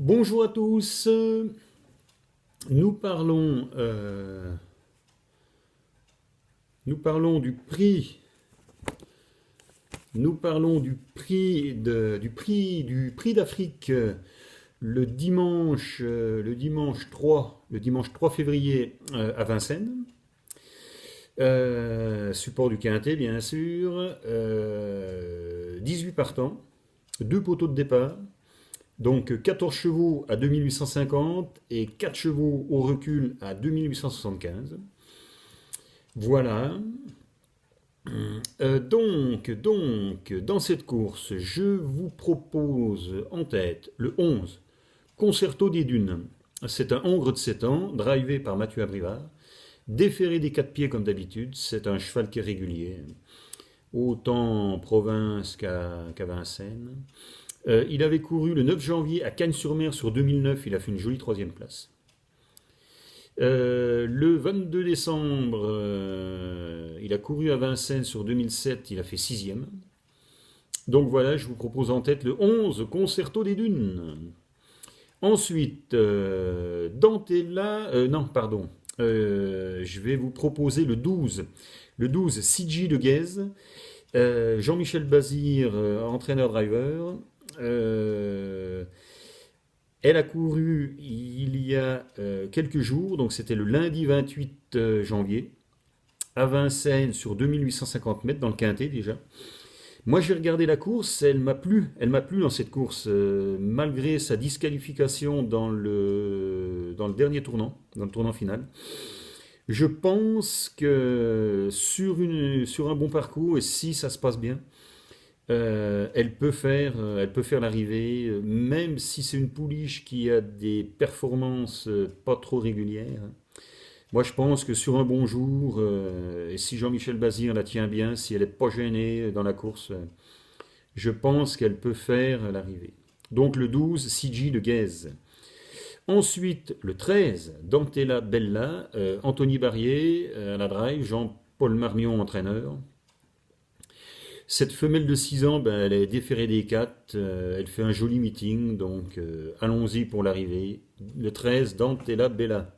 Bonjour à tous. Nous parlons, nous parlons du prix, nous parlons du prix d'Afrique le dimanche 3 février à Vincennes. Support du quintet, bien sûr. 18 partants, deux poteaux de départ. Donc 14 chevaux à 2850 et 4 chevaux au recul à 2875. Voilà. Dans cette course, je vous propose en tête le 11, Concerto des Dunes. C'est un hongre de 7 ans, drivé par Mathieu Abrivard. Déféré des 4 pieds comme d'habitude, c'est un cheval qui est régulier, autant en province qu'à Vincennes. Il avait couru le 9 janvier à Cagnes-sur-Mer sur 2009, il a fait une jolie troisième place. Le 22 décembre, il a couru à Vincennes sur 2007, il a fait sixième. Donc voilà, je vous propose en tête le 11, Concerto des Dunes. Ensuite, Dantella, non, pardon, je vais vous proposer le 12, CG de Guèze. Jean-Michel Bazir, entraîneur-driver. Euh, Elle a couru il y a quelques jours, donc c'était le lundi 28 janvier, à Vincennes sur 2850 mètres dans le quintet déjà. Moi j'ai regardé la course, elle m'a plu dans cette course, malgré sa disqualification dans le dernier tournant, dans le tournant final. Je pense que sur un bon parcours, et si ça se passe bien, elle peut faire l'arrivée, même si c'est une pouliche qui a des performances pas trop régulières. Moi, je pense que sur un bon jour, et si Jean-Michel Bazir la tient bien, si elle n'est pas gênée dans la course, je pense qu'elle peut faire l'arrivée. Donc le 12, CG de Guèze. Ensuite, le 13, Dantella Bella, Anthony Barrier à la drive, Jean-Paul Marmion entraîneur. Cette femelle de 6 ans, ben, elle est déférée des 4, elle fait un joli meeting, donc allons-y pour l'arrivée. Le 13, Dantella Bella.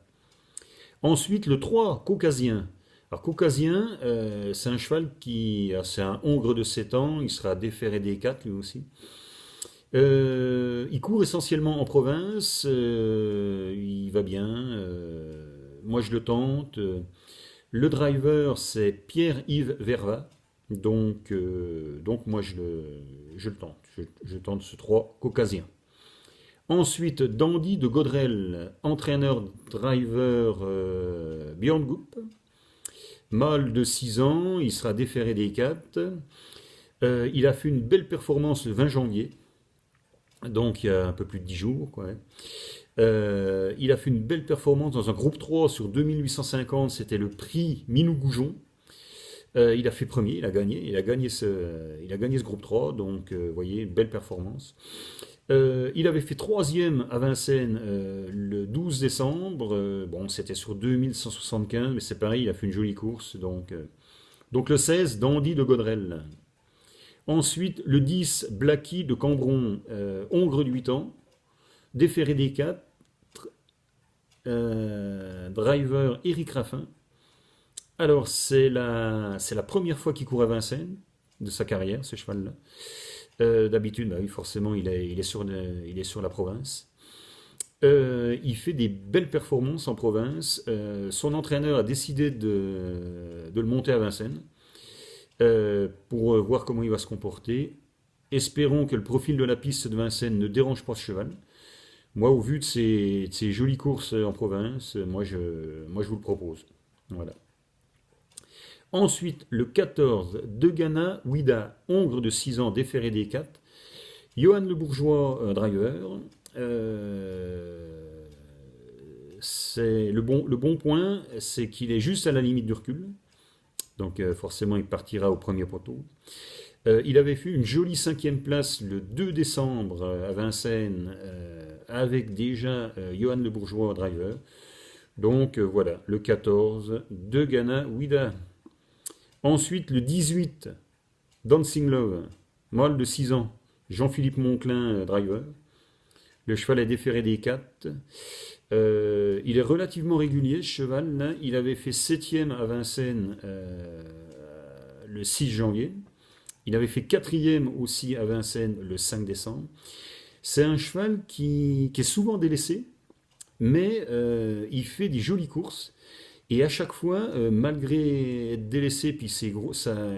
Ensuite, le 3, Caucasien. Alors, Caucasien, c'est un cheval c'est un hongre de 7 ans, il sera déféré des 4 lui aussi. Il court essentiellement en province, il va bien, moi je le tente. Le driver, c'est Pierre-Yves Verva. Donc moi je le tente. Je tente ce 3 caucasien. Ensuite, Dandy de Godrel, entraîneur-driver Björn Goop. Mâle de 6 ans, il sera déféré des 4. Il a fait une belle performance le 20 janvier, donc il y a un peu plus de 10 jours, quoi. Il a fait une belle performance dans un groupe 3 sur 2850, c'était le prix Minou Goujon. Il a fait premier, il a gagné ce groupe 3, donc vous voyez, une belle performance. Il avait fait troisième à Vincennes le 12 décembre. Bon, c'était sur 2175, mais c'est pareil, il a fait une jolie course. Donc le 16, Dandy de Godrel. Ensuite, le 10, Blacky de Cambron, hongre de 8 ans, déféré des 4, driver Eric Raffin. Alors, c'est la première fois qu'il court à Vincennes de sa carrière, ce cheval-là. D'habitude, bah oui, forcément, il est sur la province. Il fait des belles performances en province. Son entraîneur a décidé de le monter à Vincennes pour voir comment il va se comporter. Espérons que le profil de la piste de Vincennes ne dérange pas ce cheval. Moi, au vu de ses jolies courses en province, moi je vous le propose. Voilà. Ensuite, le 14, De Ghana Ouida, hongre de 6 ans, déféré des 4. Johan Le Bourgeois, driver. Le bon point, c'est qu'il est juste à la limite du recul. Donc forcément, il partira au premier poteau. Il avait fait une jolie cinquième place le 2 décembre à Vincennes avec déjà Johan Le Bourgeois, driver. Donc voilà, le 14, De Ghana Ouida. Ensuite, le 18, Dancing Love, mâle de 6 ans, Jean-Philippe Monclin, driver. Le cheval est déféré des 4. Il est relativement régulier, ce cheval. Là, il avait fait 7e à Vincennes le 6 janvier. Il avait fait 4e aussi à Vincennes le 5 décembre. C'est un cheval qui est souvent délaissé, mais il fait des jolies courses. Et à chaque fois, malgré être délaissé, puis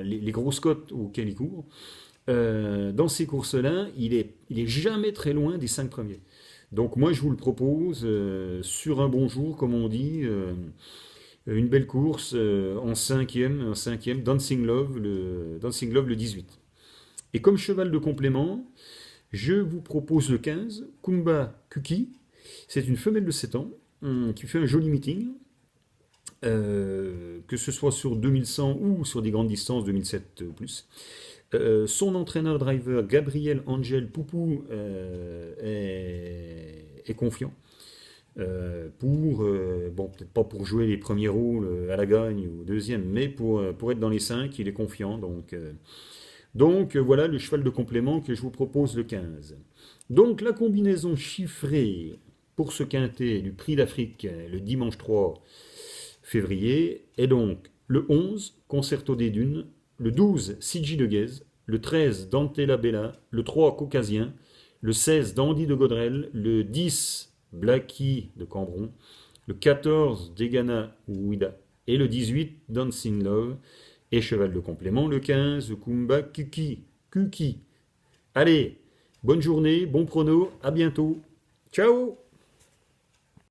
les grosses cotes auxquelles il court, dans ces courses-là, il est jamais très loin des 5 premiers. Donc moi, je vous le propose sur un bon jour, comme on dit, une belle course en cinquième, Dancing Love le 18. Et comme cheval de complément, je vous propose le 15, Kumba Kuki. C'est une femelle de 7 ans qui fait un joli meeting, que ce soit sur 2100 ou sur des grandes distances 2007 plus. Son entraîneur driver Gabriel Angel Poupou est confiant. Bon, peut-être pas pour jouer les premiers rôles à la gagne ou deuxième, mais pour être dans les 5, il est confiant. Donc voilà le cheval de complément que je vous propose le 15. Donc la combinaison chiffrée pour ce quintet du Prix d'Afrique le dimanche 3 février est donc le 11, Concerto des Dunes, le 12, Sigi de Guèze, le 13, Dante la Bella, le 3, Caucasien, le 16, Dandy de Godrel, le 10, Blacky de Cambron, le 14, Degana Ouida, et le 18, Dancing Love, et cheval de complément, le 15, Kumba Kuki. Allez, bonne journée, bon prono, à bientôt. Ciao!